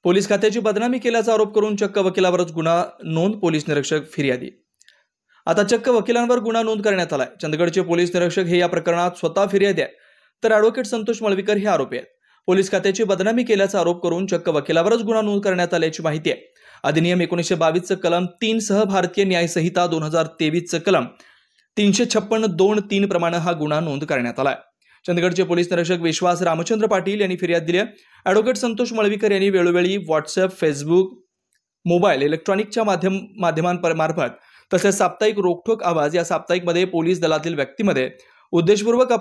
Police खात्याची बदनामी केल्याचा आरोप करून चक्क वकिलावरच गुन्हा नोंद, पोलीस निरीक्षक फिर्यादी। आता चक्क वकिलांवर गुन्हा नोंद करण्यात आलाय। चंदगडचे पोलीस निरीक्षक हे या प्रकरणात स्वतः फिर्यादी आहेत, तर ॲडव्होकेट संतोष मळवीकर हे आरोपी आहेत। पोलीस खात्याची बदनामी केल्याचा आरोप करून चक्क वकिलावरच गुन्हा नोंद करण्यात आल्याची माहिती आहे। अधिनियम 1922 कलम 3 सह भारतीय न्याय संहिता 2023 कलम 356(2)(3) प्रमाणे हा गुन्हा नोंद करण्यात आलाय। चंदगडचे पोलीस निरीक्षक विश्वास रामचंद्र पाटील यांनी फिर्याद दिली आहे। ॲडव्होकेट संतोष मळवीकर यांनी वेळोवेळी व्हॉट्सअप, फेसबुक, मोबाईल, इलेक्ट्रॉनिकच्या माध्यमांमार्फत तसेच साप्ताहिक रोखठोक आवाज या साप्ताहिकमध्ये पोलीस दलातील व्यक्तीमध्ये उद्देशपूर्वक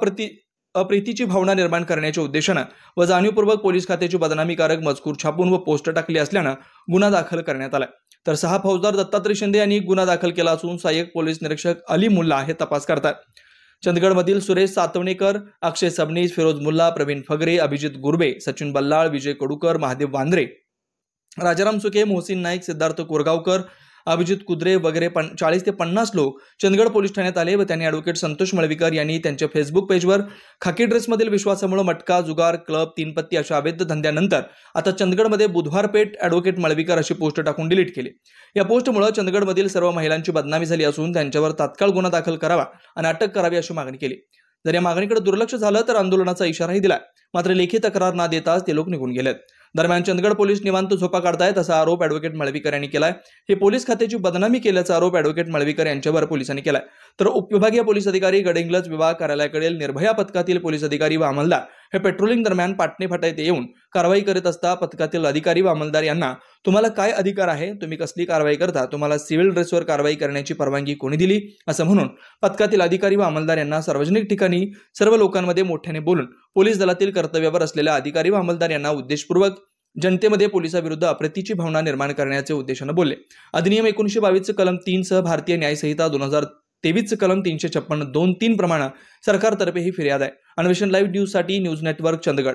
अप्रीतीची भावना निर्माण करण्याच्या उद्देशाने व जाणीवपूर्वक पोलीस खात्याची बदनामीकारक मजकूर छापून व पोस्ट टाकली असल्याने गुन्हा दाखल करण्यात आला। तर 6 फौजदार दत्तात्रय शिंदे यांनी गुन्हा दाखल केला असून सहाय्यक पोलीस निरीक्षक अली मुल्ला हे तपास करतात। चंदगडमधील सुरेश सातवणेकर, अक्षय सबनीस, फिरोज मुल्ला, प्रवीण फगरे, अभिजित गुरबे, सचिन बल्लाळ, विजय कडूकर, महादेव वांद्रे, राजाराम सुके, मोहसिन नाईक, सिद्धार्थ कोरगावकर, अभिजित कुद्रे वगैरे 40 ते 50 लोक चंदगड पोलीस ठाण्यात आले व त्यांनी ॲडव्होकेट संतोष मळवीकर यांनी त्यांच्या फेसबुक पेजवर खाकी ड्रेसमधील विश्वासामुळे मटका, जुगार, क्लब, 3 पत्ती अशा अवैध धंद्यानंतर आता चंदगडमध्ये बुधवारपेठ ॲडव्होकेट मळवीकर अशी पोस्ट टाकून डिलीट केली। या पोस्टमुळे चंदगडमधील सर्व महिलांची बदनामी झाली असून त्यांच्यावर तात्काळ गुन्हा दाखल करावा आणि अटक करावी अशी मागणी केली। जर या मागणीकडे दुर्लक्ष झालं तर आंदोलनाचा इशाराही दिला, मात्र लेखी तक्रार न देताच ते लोक निघून गेलेत। दरम्यान चंदगड पोलीस निवांत झोपा काढतायत असा आरोप ॲडव्होकेट मळवीकर यांनी केलाय। हे पोलीस खात्याची बदनामी केल्याचा आरोप ॲडव्होकेट मळवीकर यांच्यावर पोलिसांनी केलाय। तर उपविभागीय पोलीस अधिकारी, गडहिंग्लज विभाग कार्यालयाकडील निर्भया पथकातील पोलीस अधिकारी व अंमलदार हे पेट्रोलिंग दरम्यान पाटणे फाटा येथे येऊन कारवाई करीत असता पथकातील अधिकारी व अंमलदार यांना तुम्हाला काय अधिकार आहे, तुम्ही कसली कारवाई करता, तुम्हाला सिव्हिल ड्रेसवर कारवाई करण्याची परवानगी कोणी दिली असं म्हणून पथकातील अधिकारी व अंमलदार यांना सार्वजनिक ठिकाणी सर्व लोकांमध्ये मोठ्याने बोलून पोलीस दलातील कर्तव्यावर असलेल्या अधिकारी व अंमलदार यांना उद्देशपूर्वक जनतेमध्ये पोलिसाविरुद्ध अप्रीतीची भावना निर्माण करण्याचे उद्देशाने बोलले। अधिनियम 1922 कलम 3 सह भारतीय न्याय संहिता 2023 कलम 356(2)(3) प्रमाणे सरकारतर्फे ही फिर्याद आहे। अन्वेषण लाईव्ह न्यूज साठी न्यूज नेटवर्क चंदगड।